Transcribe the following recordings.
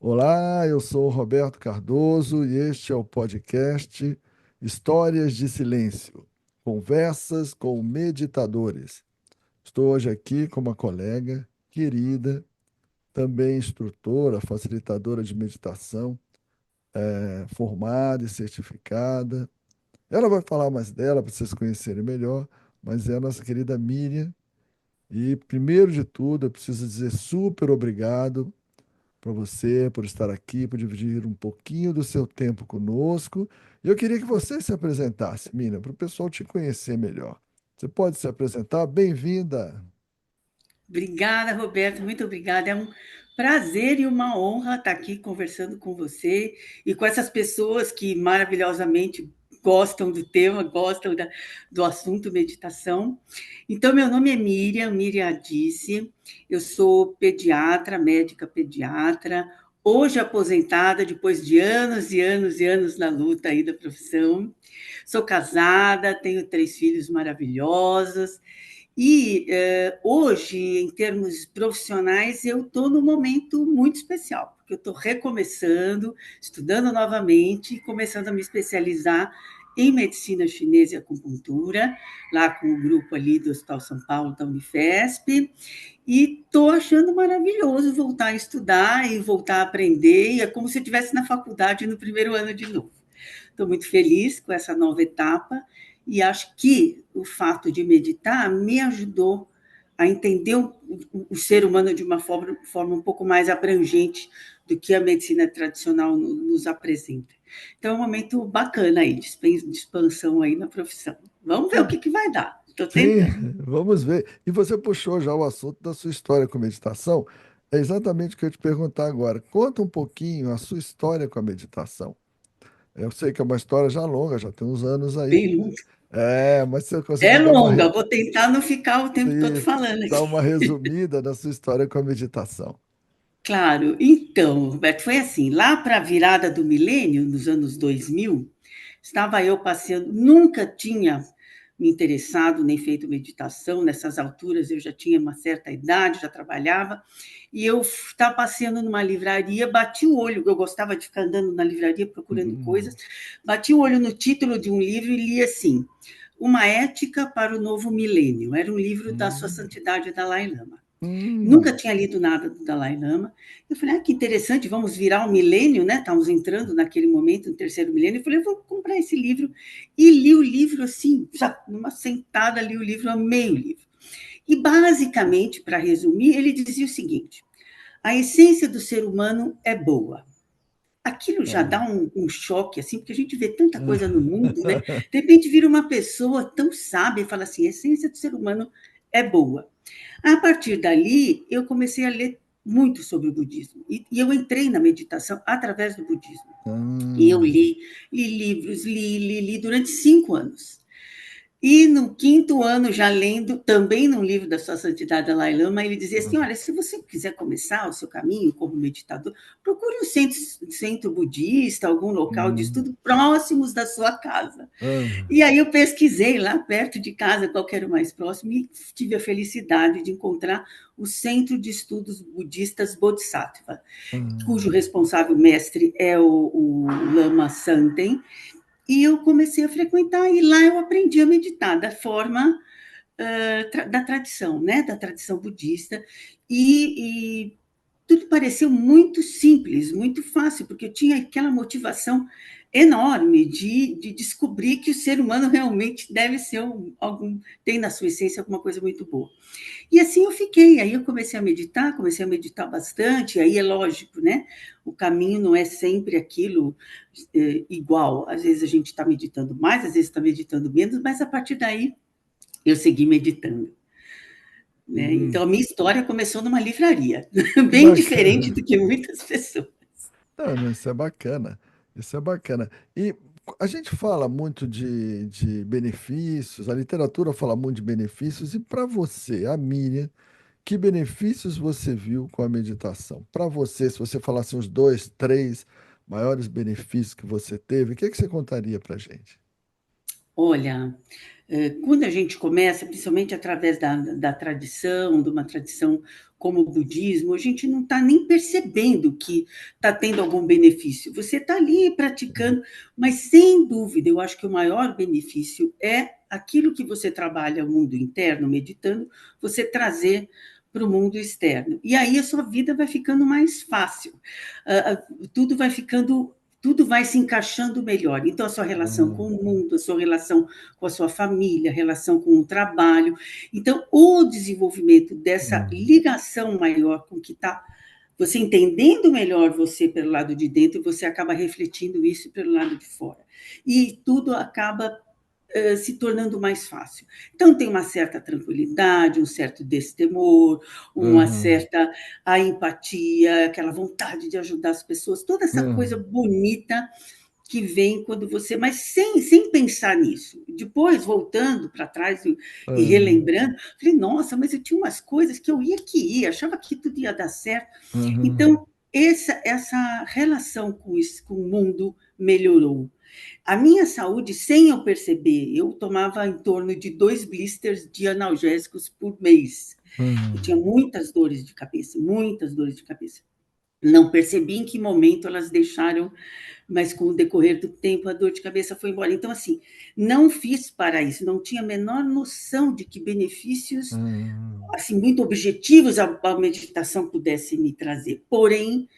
Olá, eu sou o Roberto Cardoso e este é o podcast Histórias de Silêncio, Conversas com Meditadores. Estou hoje aqui com uma colega querida, também instrutora, facilitadora de meditação, formada e certificada. Ela vai falar mais dela para vocês conhecerem melhor, mas é a nossa querida Miriam. E, primeiro de tudo, eu preciso dizer super obrigado para você por estar aqui, por dividir um pouquinho do seu tempo conosco. E eu queria que você se apresentasse, Mina, para o pessoal te conhecer melhor. Você pode se apresentar? Bem-vinda. Obrigada, Roberto, muito obrigada. É um prazer e uma honra estar aqui conversando com você e com essas pessoas que maravilhosamente gostam do tema, do assunto meditação. Então, meu nome é Miriam Adice, eu sou pediatra, médica pediatra, hoje aposentada depois de anos e anos e anos na luta aí da profissão. Sou casada, tenho 3 filhos maravilhosos e hoje, em termos profissionais, eu estou num momento muito especial, porque eu estou recomeçando, estudando novamente, e começando a me especializar em medicina chinesa e acupuntura, lá com o grupo ali do Hospital São Paulo, da Unifesp, e estou achando maravilhoso voltar a estudar e voltar a aprender, e é como se eu estivesse na faculdade no primeiro ano de novo. Estou muito feliz com essa nova etapa e acho que o fato de meditar me ajudou a entender o ser humano de uma forma um pouco mais abrangente do que a medicina tradicional nos apresenta. Então, é um momento bacana aí, de expansão aí na profissão. Vamos ver o Que que vai dar. Estou Sim, tentando. vamos ver. E você puxou já o assunto da sua história com meditação. É exatamente o que eu ia te perguntar agora. Conta um pouquinho a sua história com a meditação. Eu sei que é uma história já longa, já tem uns anos aí. Bem longa. Mas se eu É conseguir longa, vou tentar não ficar o tempo todo falando dar uma aqui. resumida da sua história com a meditação. Claro, então, Roberto, foi assim, lá para a virada do milênio, nos anos 2000, estava eu passeando, nunca tinha me interessado nem feito meditação, nessas alturas eu já tinha uma certa idade, já trabalhava, e eu estava passeando numa livraria, bati o olho, eu gostava de ficar andando na livraria procurando coisas, Hum, bati o olho no título de um livro e li assim, Uma Ética para o Novo Milênio, era um livro da Sua hum, Santidade Dalai Lama. Nunca hum. tinha lido nada do Dalai Lama. Eu falei, que interessante, vamos virar o milênio, né? Estávamos entrando naquele momento, no terceiro milênio. Eu falei, eu vou comprar esse livro. E li o livro assim, já, numa sentada, li o livro, amei o livro. E basicamente, para resumir, ele dizia o seguinte: a essência do ser humano é boa. Aquilo já dá Ah. um choque, assim, porque a gente vê tanta coisa no mundo, né? Ah. De repente vira uma pessoa tão sábia e fala assim: a essência do ser humano é boa. A partir dali, eu comecei a ler muito sobre o budismo. E eu entrei na meditação através do budismo. E eu Hum. li livros, li durante 5 anos. E no quinto ano, já lendo, também num livro da Sua Santidade Dalai Lama, ele dizia assim: olha, se você quiser começar o seu caminho como meditador, procure um centro budista, algum local de Hum. estudo próximos da sua casa. Ah. E aí eu pesquisei lá perto de casa qual que era o mais próximo e tive a felicidade de encontrar o Centro de Estudos Budistas Bodhisattva, cujo Ah. responsável mestre é o Lama Santen, e eu comecei a frequentar e lá eu aprendi a meditar da forma da tradição, né, da tradição budista e tudo pareceu muito simples, muito fácil, porque eu tinha aquela motivação enorme de descobrir que o ser humano realmente deve ser tem na sua essência alguma coisa muito boa. E assim eu fiquei, aí eu comecei a meditar bastante, aí é lógico, né? O caminho não é sempre aquilo igual. Às vezes a gente está meditando mais, às vezes está meditando menos, mas a partir daí eu segui meditando. Né? Então, a minha história começou numa livraria, Que bem diferente bacana. do que muitas pessoas. Não, não, isso é bacana. Isso é bacana. E a gente fala muito de benefícios, a literatura fala muito de benefícios, e para você, a Miriam, que benefícios você viu com a meditação? Para você, se você falasse uns dois, três maiores benefícios que você teve, o que que você contaria para gente? Olha, quando a gente começa, principalmente através da tradição, de uma tradição como o budismo, a gente não está nem percebendo que está tendo algum benefício. Você está ali praticando, mas sem dúvida, eu acho que o maior benefício é aquilo que você trabalha o mundo interno, meditando, você trazer para o mundo externo. E aí a sua vida vai ficando mais fácil, tudo vai ficando, tudo vai se encaixando melhor. Então, a sua relação com o mundo, a sua relação com a sua família, a relação com o trabalho. Então, o desenvolvimento dessa Uhum. ligação maior com o que está você entendendo melhor você pelo lado de dentro, você acaba refletindo isso pelo lado de fora. E tudo acaba se tornando mais fácil. Então, tem uma certa tranquilidade, um certo destemor, uma Uhum. certa a empatia, aquela vontade de ajudar as pessoas, toda essa coisa Uhum. bonita que vem quando você, mas sem pensar nisso. Depois, voltando para trás e Uhum. relembrando, falei, nossa, mas eu tinha umas coisas que eu ia que ia, achava que tudo ia dar certo. Uhum. Então, essa relação com, isso, com o mundo melhorou. A minha saúde, sem eu perceber, eu tomava em torno de 2 blisters de analgésicos por mês. Eu tinha Uhum. muitas dores de cabeça, muitas dores de cabeça. Não percebi em que momento elas deixaram, mas com o decorrer do tempo a dor de cabeça foi embora. Então, assim, não fiz para isso, não tinha a menor noção de que benefícios, Uhum. assim, muito objetivos a meditação pudesse me trazer. Porém,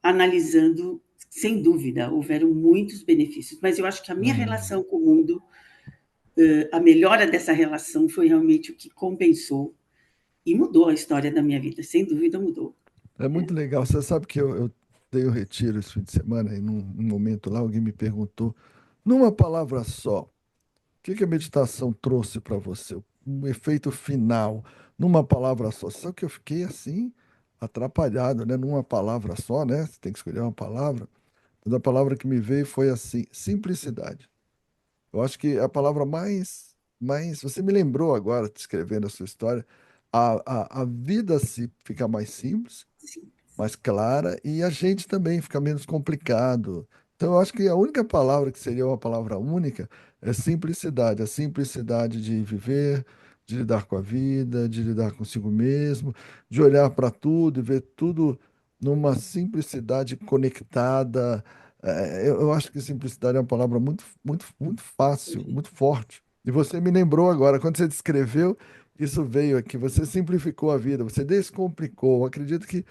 analisando, sem dúvida, houveram muitos benefícios, mas eu acho que a minha Uhum. relação com o mundo, a melhora dessa relação foi realmente o que compensou e mudou a história da minha vida, sem dúvida mudou. É Né? muito legal. Você sabe que eu dei o retiro esse fim de semana e num momento lá alguém me perguntou, numa palavra só, o que que a meditação trouxe para você? Um efeito final, numa palavra só. Só que eu fiquei assim, atrapalhado, né? Numa palavra só, né? Você tem que escolher uma palavra. Mas a palavra que me veio foi assim, simplicidade. Eu acho que a palavra mais, você me lembrou agora, descrevendo a sua história, a vida se fica mais simples, Sim. mais clara e a gente também fica menos complicado. Então, eu acho que a única palavra que seria uma palavra única é simplicidade, a simplicidade de viver, de lidar com a vida, de lidar consigo mesmo, de olhar para tudo e ver tudo numa simplicidade conectada. Eu acho que simplicidade é uma palavra muito, muito, muito fácil, muito forte. E você me lembrou agora, quando você descreveu, isso veio aqui. Você simplificou a vida, você descomplicou. Eu acredito que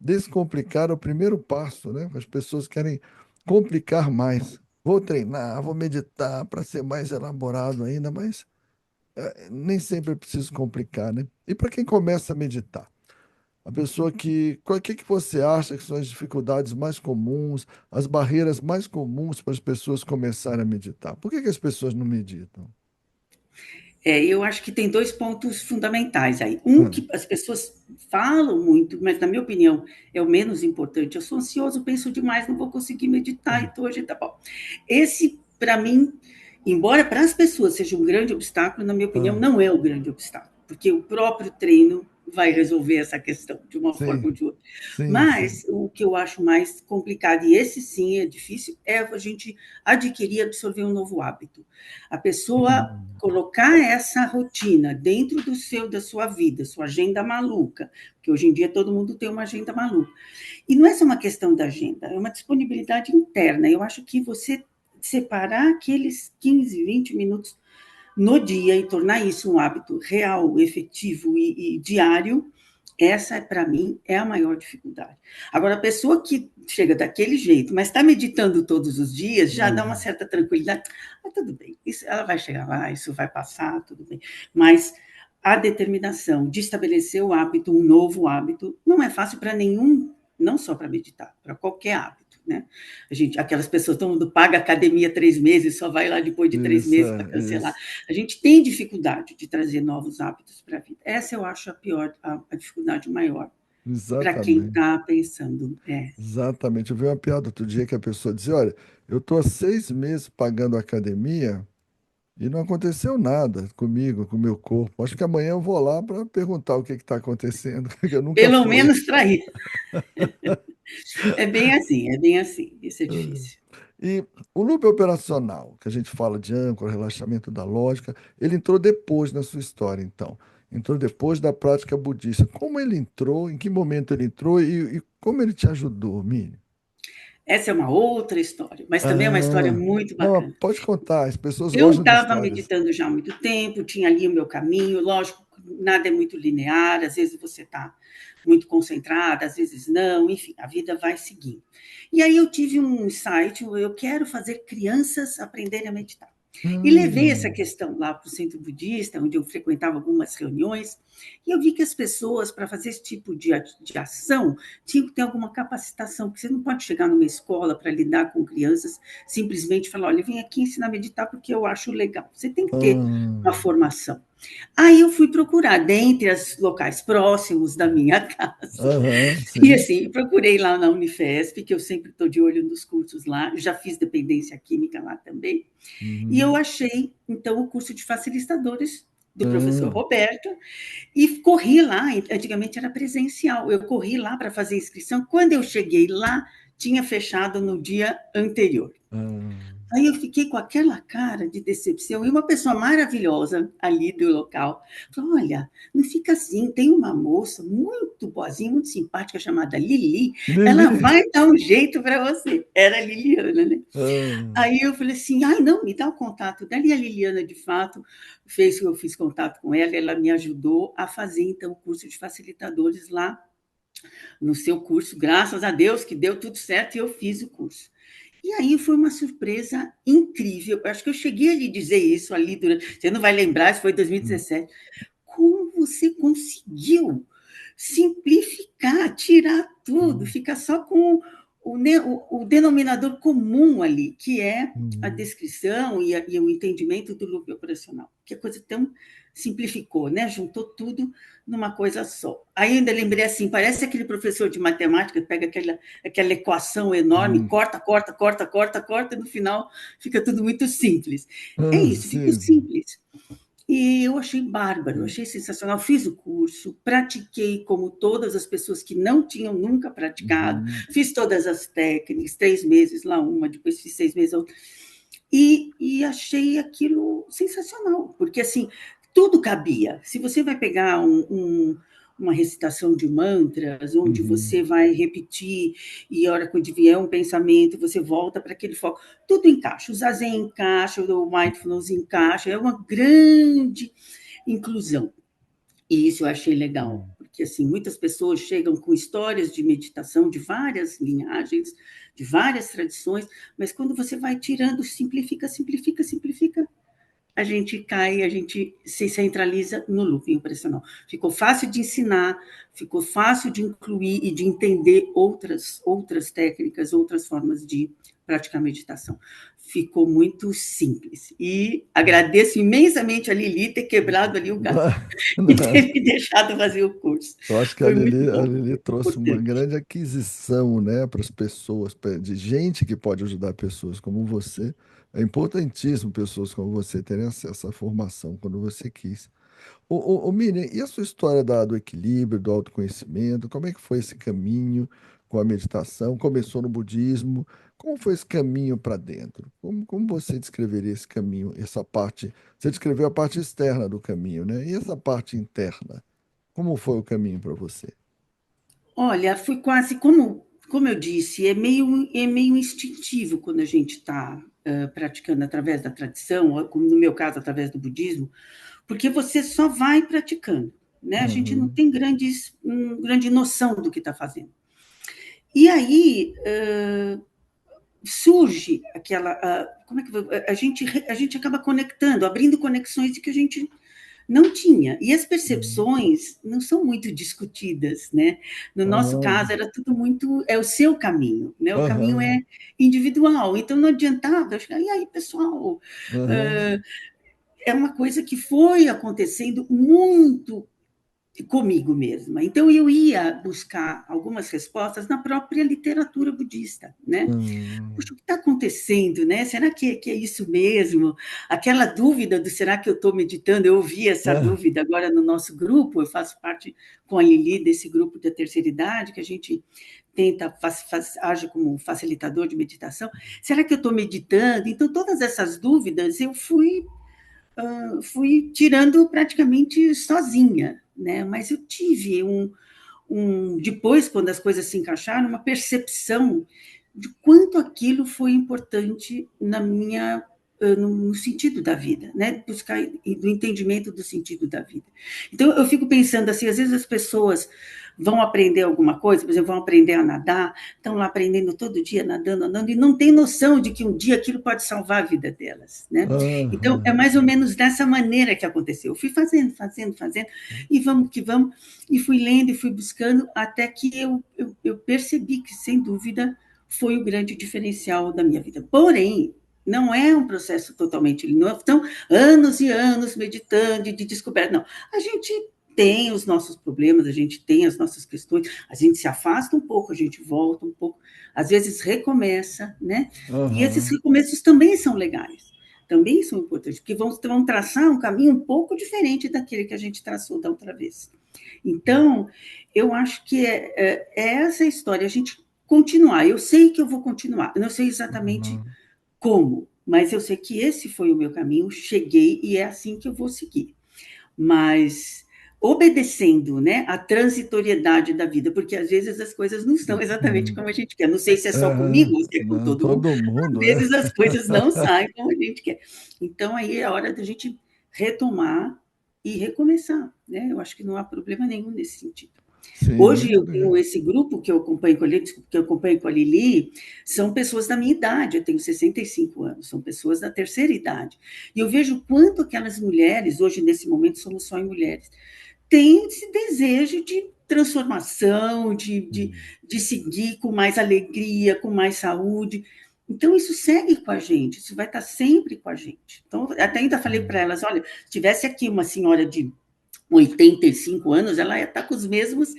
descomplicar é o primeiro passo, né? As pessoas querem complicar mais. Vou treinar, vou meditar para ser mais elaborado ainda, mas nem sempre é preciso complicar, né? E para quem começa a meditar? A pessoa que, o que que você acha que são as dificuldades mais comuns, as barreiras mais comuns para as pessoas começarem a meditar? Por que que as pessoas não meditam? Eu acho que tem 2 pontos fundamentais aí. Um, Hum, que as pessoas falam muito, mas, na minha opinião, é o menos importante. Eu sou ansioso, penso demais, não vou conseguir meditar, hum, então hoje tá bom. Esse, para mim, embora para as pessoas seja um grande obstáculo, na minha opinião, hum. não é o grande obstáculo, porque o próprio treino vai resolver essa questão de uma forma Sim, ou de outra. sim, sim. Mas o que eu acho mais complicado, e esse sim é difícil, é a gente adquirir, absorver um novo hábito. A pessoa Hum, colocar essa rotina dentro da sua vida, sua agenda maluca, porque hoje em dia todo mundo tem uma agenda maluca. E não é só uma questão da agenda, é uma disponibilidade interna. Eu acho que você separar aqueles 15, 20 minutos no dia e tornar isso um hábito real, efetivo e diário, essa, para mim, é a maior dificuldade. Agora, a pessoa que chega daquele jeito, mas está meditando todos os dias, já dá uma hum. certa tranquilidade. Ah, tudo bem, isso, ela vai chegar lá, isso vai passar, tudo bem. Mas a determinação de estabelecer o hábito, um novo hábito, não é fácil para nenhum, não só para meditar, para qualquer hábito, né? A gente, aquelas pessoas todo mundo paga academia 3 meses, só vai lá depois de três Isso, meses para cancelar. isso. A gente tem dificuldade de trazer novos hábitos para a vida. Essa eu acho a pior, a dificuldade maior para quem Exatamente. está pensando. Exatamente. Eu vi uma piada outro dia que a pessoa dizia: Olha, eu estou há 6 meses pagando academia e não aconteceu nada comigo, com o meu corpo. Acho que amanhã eu vou lá para perguntar o que está acontecendo, que eu nunca Pelo fui. menos para ir. É bem assim. Isso é difícil. E o loop operacional, que a gente fala de âncora, relaxamento da lógica, ele entrou depois na sua história, então. entrou depois da prática budista. Como ele entrou, em que momento ele entrou e como ele te ajudou, Miriam? Essa é uma outra história, mas também é uma história Ah, muito não, bacana. pode contar, as pessoas Eu gostam de estava histórias. meditando já há muito tempo, tinha ali o meu caminho, lógico, nada é muito linear, às vezes você está muito concentrada, às vezes não, enfim, a vida vai seguindo. E aí eu tive um insight, eu quero fazer crianças aprenderem a meditar. E levei essa Hum, questão lá para o centro budista, onde eu frequentava algumas reuniões, e eu vi que as pessoas, para fazer esse tipo de ação, tinham que ter alguma capacitação, porque você não pode chegar numa escola para lidar com crianças, simplesmente falar, olha, vem aqui ensinar a meditar porque eu acho legal. Você tem que ter uma hum, formação. Aí eu fui procurar, dentre os locais próximos da minha casa, aham, e sim. assim, procurei lá na Unifesp, que eu sempre estou de olho nos cursos lá, já fiz dependência química lá também, e eu Uhum, achei, então, o curso de facilitadores do professor hum, Roberto, e corri lá, antigamente era presencial, eu corri lá para fazer inscrição, quando eu cheguei lá, tinha fechado no dia anterior. hum, Aí eu fiquei com aquela cara de decepção, e uma pessoa maravilhosa ali do local falou: olha, não fica assim, tem uma moça muito boazinha, muito simpática, chamada Lili, ela Lili. vai dar um jeito para você. Era a Liliana, né? Hum, Aí eu falei assim: ai, não, me dá o contato dela. E a Liliana, de fato, fez que eu fiz contato com ela, ela me ajudou a fazer, então, o curso de facilitadores lá no seu curso, graças a Deus que deu tudo certo e eu fiz o curso. E aí foi uma surpresa incrível. Eu acho que eu cheguei a lhe dizer isso ali durante. Você não vai lembrar, isso foi em hum, 2017. Como você conseguiu simplificar, tirar tudo, hum, ficar só com o denominador comum ali, que é a hum. descrição e o entendimento do loop operacional. Que a coisa tão simplificou, né? Juntou tudo numa coisa só. Aí ainda lembrei assim, parece aquele professor de matemática que pega aquela equação enorme, Hum, corta, corta, corta, corta, corta, e no final fica tudo muito simples. É isso, ficou sim. simples. E eu achei bárbaro, achei sensacional. Fiz o curso, pratiquei como todas as pessoas que não tinham nunca praticado, Uhum. fiz todas as técnicas, 3 meses lá uma, depois fiz 6 meses outra, e achei aquilo sensacional, porque assim, tudo cabia. Se você vai pegar uma recitação de mantras, onde Uhum. você vai repetir, e a hora que vier um pensamento, você volta para aquele foco, tudo encaixa. O zazen encaixa, o mindfulness encaixa, é uma grande inclusão. E isso eu achei legal, Uhum. porque assim, muitas pessoas chegam com histórias de meditação de várias linhagens, de várias tradições, mas quando você vai tirando, simplifica, simplifica, simplifica, a gente cai, a gente se centraliza no looping operacional. Ficou fácil de ensinar, ficou fácil de incluir e de entender outras técnicas, outras formas de praticar meditação. Ficou muito simples. E agradeço imensamente a Lili ter quebrado ali o galho e ter me deixado fazer o curso. Eu acho que Foi muito A bom, Lili trouxe uma importante. grande aquisição, né, para as pessoas, de gente que pode ajudar pessoas como você. É importantíssimo pessoas como você terem acesso à formação quando você quis. Miriam, e a sua história do equilíbrio, do autoconhecimento? Como é que foi esse caminho com a meditação? Começou no budismo. Como foi esse caminho para dentro? Como você descreveria esse caminho, essa parte? Você descreveu a parte externa do caminho, né? E essa parte interna? Como foi o caminho para você? Olha, foi quase como eu disse, é meio instintivo quando a gente está praticando através da tradição, ou como no meu caso, através do budismo, porque você só vai praticando, né? A gente não Uhum, tem grande noção do que está fazendo. E aí surge aquela. Como é que a gente acaba conectando, abrindo conexões de que a gente não tinha. E as uhum, percepções não são muito discutidas, né? No nosso aham, caso, era tudo muito. É o seu caminho, né? O caminho aham, é individual. Então, não adiantava. Eu chegar, e aí, pessoal? aham, Uh, é uma coisa que foi acontecendo muito comigo mesma. Então, eu ia buscar algumas respostas na própria literatura budista, né? uhum, Puxa, o que está acontecendo, né? Será que é isso mesmo? Aquela dúvida do será que eu estou meditando? Eu ouvi essa ah, dúvida agora no nosso grupo, eu faço parte com a Lili desse grupo da terceira idade, que a gente age como facilitador de meditação. Será que eu estou meditando? Então, todas essas dúvidas eu fui fui tirando praticamente sozinha, né? Mas eu tive depois, quando as coisas se encaixaram, uma percepção de quanto aquilo foi importante na minha no sentido da vida, né? Buscar do entendimento do sentido da vida. Então eu fico pensando assim, às vezes as pessoas vão aprender alguma coisa, por exemplo, vão aprender a nadar, estão lá aprendendo todo dia, nadando, andando, e não tem noção de que um dia aquilo pode salvar a vida delas, né? Então é Aham. mais ou menos dessa maneira que aconteceu. Eu fui fazendo, e vamos que vamos, e fui lendo e fui buscando, até que eu percebi que, sem dúvida, foi o grande diferencial da minha vida. Porém, não é um processo totalmente linear, então, anos e anos meditando, de descoberta, não. A gente tem os nossos problemas, a gente tem as nossas questões, a gente se afasta um pouco, a gente volta um pouco, às vezes recomeça, né? E esses Aham. recomeços também são legais, também são importantes, porque vão traçar um caminho um pouco diferente daquele que a gente traçou da outra vez. Então, eu acho que é essa história, a gente continuar. Eu sei que eu vou continuar, eu não sei exatamente Aham. como, mas eu sei que esse foi o meu caminho, cheguei e é assim que eu vou seguir. Mas obedecendo, né, a transitoriedade da vida, porque às vezes as coisas não estão exatamente Hum. como a gente quer. Não sei se é só Aham. comigo ou se é com Não, todo mundo, todo às mundo, é. vezes as coisas não saem como a gente quer. Então aí é a hora da gente retomar e recomeçar, né? Eu acho que não há problema nenhum nesse sentido. Sim, Hoje eu tenho esse grupo que eu acompanho com a Lili, que eu acompanho com a Lili, são pessoas da minha idade, eu tenho 65 anos, são pessoas da terceira idade. E eu vejo quanto aquelas mulheres, hoje nesse momento somos só em mulheres, têm esse desejo de transformação, de seguir com mais alegria, com mais saúde. Então, isso segue com a gente, isso vai estar sempre com a gente. Então, até ainda falei para sim, elas: olha, se tivesse aqui uma senhora de 85 anos, ela está com as mesmas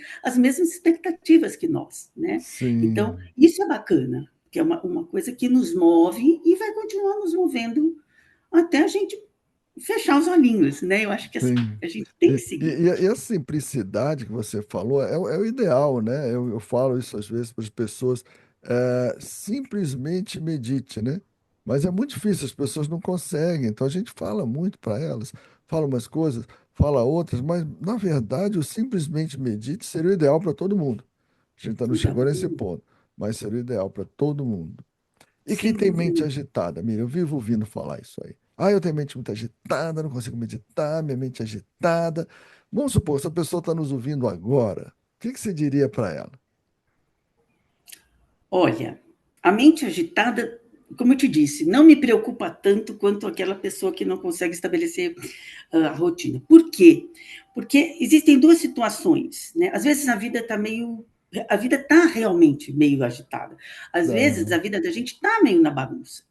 expectativas que nós, né? Então, sim, isso é bacana, que é uma coisa que nos move e vai continuar nos movendo até a gente fechar os olhinhos, né? Eu acho que sim. a gente tem que seguir. E a simplicidade que você falou é o ideal, né? Eu falo isso às vezes para as pessoas, simplesmente medite, né? Mas é muito difícil, as pessoas não conseguem, então a gente fala muito para elas, fala umas coisas, fala outras, mas na verdade o simplesmente medite seria o ideal para todo mundo. A gente ainda não Então, chegou nesse ponto, mas seria o ideal para todo mundo. E quem sem tem dúvida mente nenhuma. agitada, Miriam, eu vivo ouvindo falar isso aí. Ah, eu tenho mente muito agitada, não consigo meditar, minha mente é agitada. Vamos supor, se a pessoa está nos ouvindo agora, o que que você diria para ela? Olha, a mente agitada, como eu te disse, não me preocupa tanto quanto aquela pessoa que não consegue estabelecer a rotina. Por quê? Porque existem duas situações, né? Às vezes a vida está realmente meio agitada. Às vezes a Aham, vida da gente está meio na bagunça.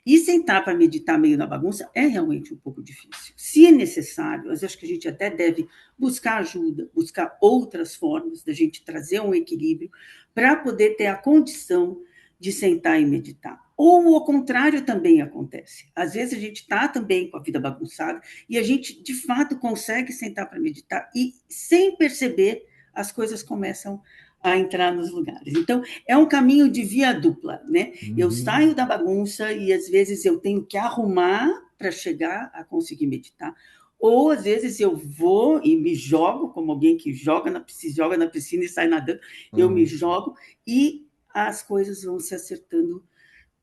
E sentar para meditar meio na bagunça é realmente um pouco difícil. Se é necessário, eu acho que a gente até deve buscar ajuda, buscar outras formas da gente trazer um equilíbrio para poder ter a condição de sentar e meditar. Ou o contrário também acontece. Às vezes a gente está também com a vida bagunçada e a gente, de fato, consegue sentar para meditar e, sem perceber, as coisas começam a entrar nos lugares. Então, é um caminho de via dupla, né? Eu uhum, saio da bagunça e, às vezes, eu tenho que arrumar para chegar a conseguir meditar. Ou, às vezes, eu vou e me jogo, como alguém que joga na piscina e sai nadando, eu me aham, jogo e as coisas vão se acertando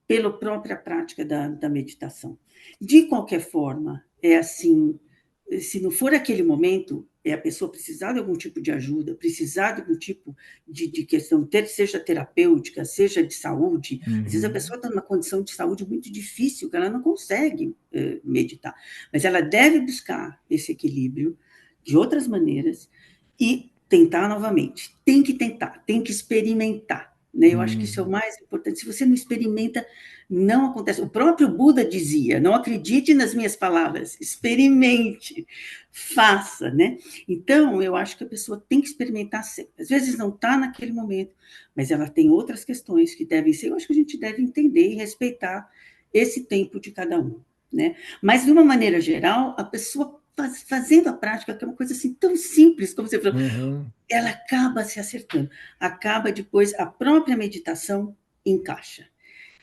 pela própria prática da meditação. De qualquer forma, é assim, se não for aquele momento, é a pessoa precisar de algum tipo de ajuda, precisar de algum tipo de questão, seja terapêutica, seja de saúde. Às vezes a uhum, pessoa está numa condição de saúde muito difícil, que ela não consegue meditar. Mas ela deve buscar esse equilíbrio de outras maneiras e tentar novamente. Tem que tentar, tem que experimentar. Né? Eu acho que isso é o uhum, mais importante. Se você não experimenta, não acontece. O próprio Buda dizia: não acredite nas minhas palavras, experimente, faça, né? Então, eu acho que a pessoa tem que experimentar sempre. Às vezes não está naquele momento, mas ela tem outras questões que devem ser. Eu acho que a gente deve entender e respeitar esse tempo de cada um, né? Mas, de uma maneira geral, a pessoa fazendo a prática, que é uma coisa assim tão simples, como você falou, uhum. ela acaba se acertando, acaba depois a própria meditação encaixa.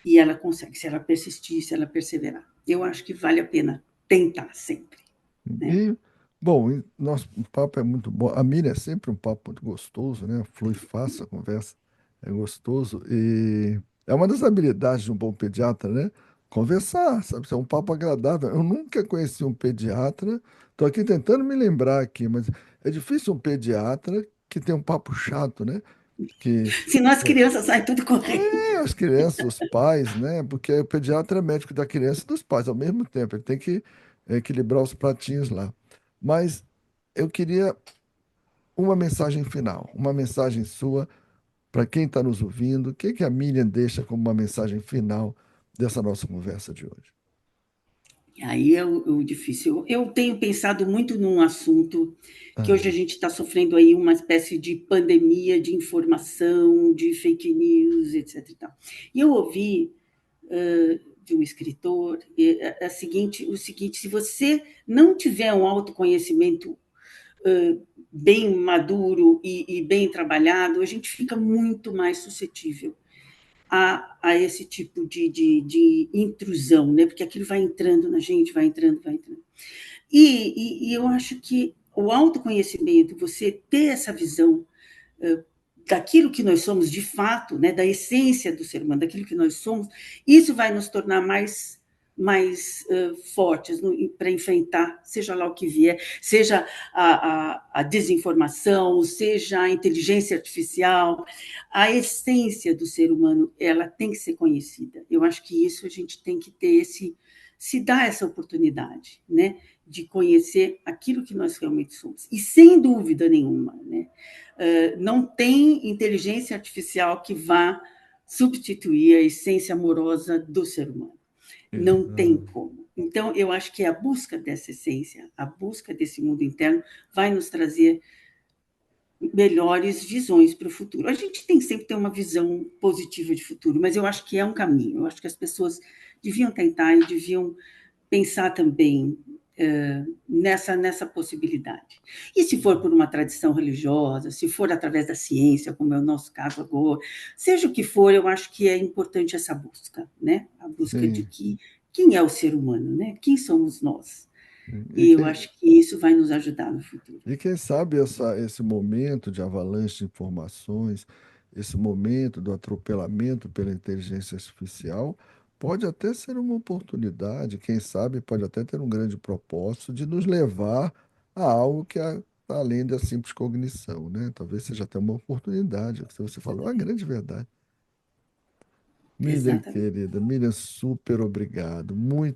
E ela consegue, se ela persistir, se ela perseverar. Eu acho que vale a pena. tentar sempre, né? E, bom, nosso papo é muito bom. A Miriam é sempre um papo muito gostoso, né? Flui fácil a conversa, é gostoso. E é uma das habilidades de um bom pediatra, né? Conversar, sabe? Ser um papo agradável. Eu nunca conheci um pediatra, estou aqui tentando me lembrar aqui, mas é difícil um pediatra que tem um papo chato, né? Que Senão as crianças saem tudo correndo. as crianças, os pais, né? Porque o pediatra é médico da criança e dos pais ao mesmo tempo. Ele tem que equilibrar os pratinhos lá. Mas eu queria uma mensagem final, uma mensagem sua para quem está nos ouvindo. O que que a Miriam deixa como uma mensagem final dessa nossa conversa de hoje? E aí é o difícil. Eu tenho pensado muito num assunto que hoje a Ah, gente está sofrendo aí uma espécie de pandemia de informação, de fake news, etc. E tal. E eu ouvi de um escritor o seguinte: se você não tiver um autoconhecimento bem maduro e bem trabalhado, a gente fica muito mais suscetível a esse tipo de intrusão, né? Porque aquilo vai entrando na gente, vai entrando, vai entrando. E eu acho que o autoconhecimento, você ter essa visão daquilo que nós somos de fato, né, da essência do ser humano, daquilo que nós somos, isso vai nos tornar mais fortes para enfrentar, seja lá o que vier, seja a desinformação, seja a inteligência artificial, a essência do ser humano, ela tem que ser conhecida. Eu acho que isso a gente tem que ter se dar essa oportunidade, né, de conhecer aquilo que nós realmente somos. E sem dúvida nenhuma, né, não tem inteligência artificial que vá substituir a essência amorosa do ser humano. Não tem exato. como. Então, eu acho que a busca dessa essência, a busca desse mundo interno, vai nos trazer melhores visões para o futuro. A gente tem sempre ter uma visão positiva de futuro, mas eu acho que é um caminho. Eu acho que as pessoas deviam tentar e deviam pensar também nessa possibilidade. E se for por uma tradição religiosa, se for através da ciência, como é o nosso caso agora, seja o que for, eu acho que é importante essa busca, né? A busca de Sim. que quem é o ser humano, né? Quem somos nós? E E eu quem, acho que isso vai nos ajudar no futuro. e quem sabe esse momento de avalanche de informações, esse momento do atropelamento pela inteligência artificial, pode até ser uma oportunidade, quem sabe pode até ter um grande propósito de nos levar a algo que é além da simples cognição, né? Talvez seja até uma oportunidade, o que você falou, é uma grande verdade. Miriam, Exatamente. querida, Miriam, super obrigado. Eu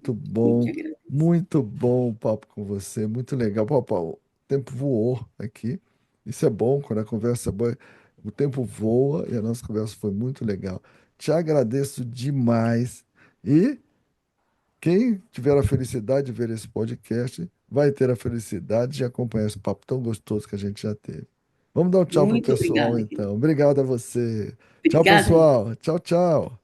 que agradeço. Muito bom o papo com você, muito legal. Pô, o tempo voou aqui. Isso é bom, quando a conversa é boa, o tempo voa e a nossa conversa foi muito legal. Te agradeço demais. E quem tiver a felicidade de ver esse podcast, vai ter a felicidade de acompanhar esse papo tão gostoso que a gente já teve. Vamos dar um tchau pro Muito pessoal, obrigada, querido. então. Obrigado a você. Tchau, Obrigada. pessoal. Tchau, tchau.